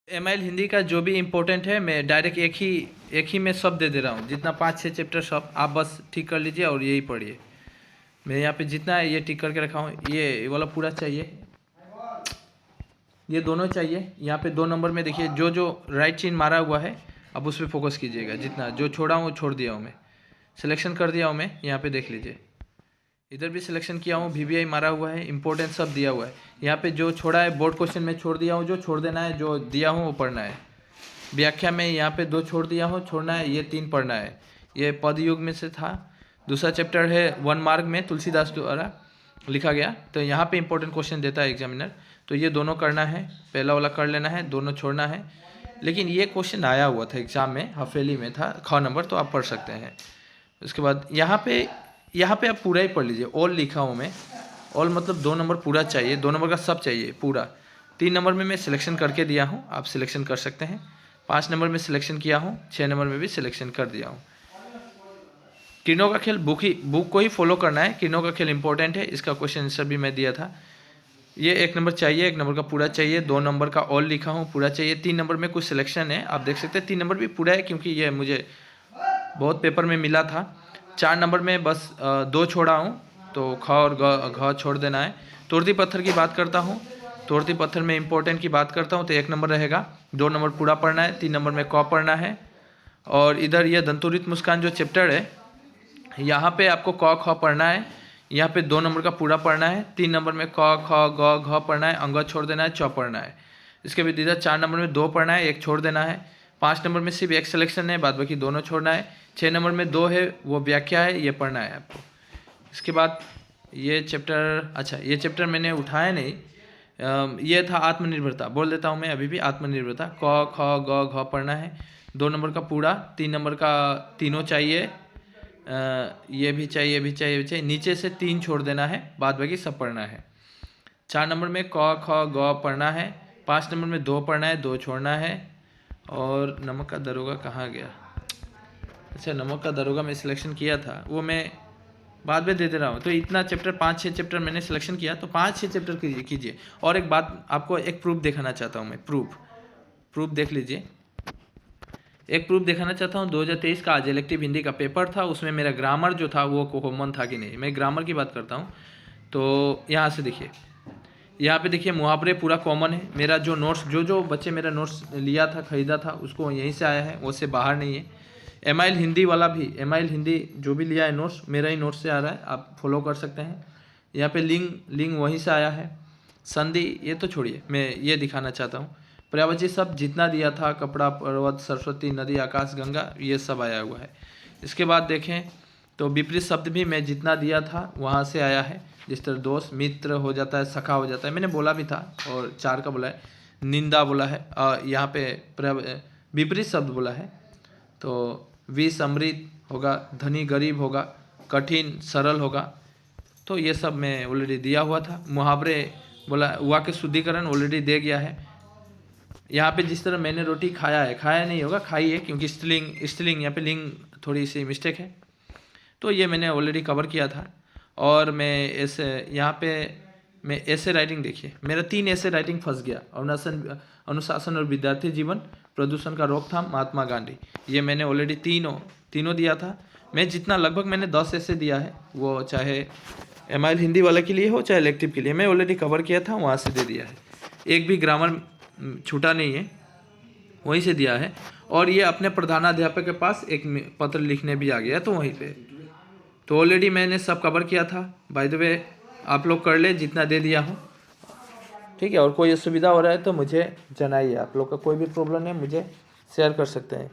MIL Hindi का जो भी इम्पोर्टेंट है मैं डायरेक्ट एक ही में सब दे दे रहा हूँ। जितना 5-6 चैप्टर सब आप बस ठीक कर लीजिए और यही पढ़िए। मैं यहाँ पे जितना है ये टिक करके रखा हूँ। ये वाला पूरा चाहिए, ये दोनों चाहिए। यहाँ पे 2 नंबर में देखिए जो जो राइट चिन्ह मारा हुआ है अब उस पर फोकस कीजिएगा। जितना जो छोड़ा हूँ छोड़ दिया हूँ, मैं सिलेक्शन कर दिया हूँ। मैं यहाँ पे देख लीजिए, इधर भी सिलेक्शन किया हूँ, वीवीआई मारा हुआ है, इंपॉर्टेंट सब दिया हुआ है। यहाँ पे जो छोड़ा है बोर्ड क्वेश्चन में छोड़ दिया हूँ, जो छोड़ देना है, जो दिया हूँ वो पढ़ना है। व्याख्या में यहाँ पे 2 छोड़ दिया हूँ, छोड़ना है, ये 3 पढ़ना है। ये पद युग में से था। दूसरा चैप्टर है 1 मार्क में तुलसीदास द्वारा लिखा गया, तो यहाँ पे इंपॉर्टेंट क्वेश्चन देता है एग्जामिनर। तो ये दोनों करना है, पहला वाला कर लेना है, दोनों छोड़ना है। लेकिन ये क्वेश्चन आया हुआ था एग्जाम में, हफेली में था, ख नंबर, तो आप पढ़ सकते हैं। उसके बाद यहाँ पे आप पूरा ही पढ़ लीजिए। ऑल लिखा हूँ मैं, ऑल मतलब 2 नंबर पूरा चाहिए, 2 नंबर का सब चाहिए पूरा। 3 नंबर में मैं सिलेक्शन करके दिया हूँ, आप सिलेक्शन कर सकते हैं। 5 नंबर में सिलेक्शन किया हूँ, 6 नंबर में भी सिलेक्शन कर दिया हूँ। किरणों का खेल बुक को ही फॉलो करना है। किरणों का खेल इंपॉर्टेंट है, इसका क्वेश्चन आंसर भी मैं दिया था। ये 1 नंबर चाहिए, 1 नंबर का पूरा चाहिए, 2 नंबर का ऑल लिखा हूँ पूरा चाहिए। 3 नंबर में कुछ सिलेक्शन है, आप देख सकते हैं 3 नंबर भी पूरा है क्योंकि ये मुझे बहुत पेपर में मिला था। 4 नंबर में बस 2 छोड़ा हूँ, तो ख और घ छोड़ देना है। तोड़ती पत्थर की बात करता हूँ, तोड़ती पत्थर में इंपॉर्टेंट की बात करता हूँ तो 1 नंबर रहेगा, 2 नंबर पूरा पढ़ना है, 3 नंबर में क पढ़ना है। और इधर ये दंतुरित मुस्कान जो चैप्टर है, यहाँ पे आपको क ख पढ़ना है। यहाँ पे 2 नंबर का पूरा पढ़ना है, 3 नंबर में क ख ग घ पढ़ना है, अंग छोड़ देना है, च पढ़ना है। इसके बाद इधर 4 नंबर में 2 पढ़ना है, 1 छोड़ देना है। 5 नंबर में सिर्फ 1 सिलेक्शन है, बाद बाकी दोनों छोड़ना है। 6 नंबर में 2 है, वो व्याख्या है, ये पढ़ना है आपको। इसके बाद ये चैप्टर, अच्छा ये चैप्टर मैंने उठाया नहीं, ये था आत्मनिर्भरता, बोल देता हूँ मैं अभी भी। आत्मनिर्भरता क ख ग घ पढ़ना है, 2 नंबर का पूरा, 3 नंबर का तीनों चाहिए, ये भी चाहिए, ये भी चाहिए, ये भी चाहिए। नीचे से 3 छोड़ देना है, बाद बाकी सब पढ़ना है। 4 नंबर में क ख ग पढ़ना है, 5 नंबर में 2 पढ़ना है, 2 छोड़ना है। और नमक का दरोगा कहाँ गया? अच्छा नमक का दरोगा मैं सिलेक्शन किया था, वो मैं बाद में दे दे रहा हूँ। तो इतना चैप्टर 5-6 चैप्टर मैंने सिलेक्शन किया, तो 5-6 चैप्टर कीजिए। और एक बात आपको, एक प्रूफ दिखाना चाहता हूँ मैं। प्रूफ देख लीजिए। एक प्रूफ दिखाना चाहता हूँ। 2023 का आज इलेक्टिव हिंदी का पेपर था, उसमें मेरा ग्रामर जो था वो कॉमन था कि नहीं। मैं ग्रामर की बात करता हूँ, तो यहाँ से देखिए, यहाँ पे देखिए मुहावरे पूरा कॉमन है। मेरा जो नोट्स, जो बच्चे मेरा नोट्स लिया था, ख़रीदा था, उसको यहीं से आया है, वो से बाहर नहीं है। एमआईएल हिंदी वाला भी, एमआईएल हिंदी जो भी लिया है नोट्स, मेरा ही नोट्स से आ रहा है, आप फॉलो कर सकते हैं। यहाँ पे लिंग वहीं से आया है। संधि ये तो छोड़िए, मैं ये दिखाना चाहता हूँ। पर्यायवाची सब जितना दिया था, कपड़ा, पर्वत, सरस्वती, नदी, आकाश, गंगा, ये सब आया हुआ है। इसके बाद देखें तो विपरीत शब्द भी मैं जितना दिया था वहाँ से आया है। जिस तरह दोस्त, मित्र हो जाता है, सखा हो जाता है, मैंने बोला भी था, और 4 का बोला है। निंदा बोला है, यहाँ पे विपरीत शब्द बोला है। तो विष अमृत होगा, धनी गरीब होगा, कठिन सरल होगा। तो ये सब मैं ऑलरेडी दिया हुआ था। मुहावरे बोला, वाक्य शुद्धिकरण ऑलरेडी दे गया है। यहाँ पे जिस तरह मैंने रोटी खाया है, खाया नहीं होगा, खाई है, क्योंकि स्त्रीलिंग यहाँ पे लिंग थोड़ी सी मिस्टेक है, तो ये मैंने ऑलरेडी कवर किया था। और मैं ऐसे यहाँ पे मैं ऐसे राइटिंग, देखिए मेरा 3 ऐसे राइटिंग फंस गया। अनुशासन और विद्यार्थी जीवन, प्रदूषण का रोकथाम, महात्मा गांधी, ये मैंने ऑलरेडी तीनों दिया था। मैं जितना लगभग मैंने 10 ऐसे दिया है, वो चाहे एमआईएल हिंदी वाले के लिए हो चाहे इलेक्टिव के लिए, मैं ऑलरेडी कवर किया था, वहाँ से दे दिया है। एक भी ग्रामर छूटा नहीं है, वहीं से दिया है। और ये अपने प्रधानाध्यापक के पास एक पत्र लिखने भी आ गया, तो वहीं पे तो ऑलरेडी मैंने सब कवर किया था। बाय द वे आप लोग कर ले, जितना दे दिया हूँ, ठीक है। और कोई असुविधा हो रहा है तो मुझे जनाइए, आप लोग का कोई भी प्रॉब्लम है मुझे शेयर कर सकते हैं।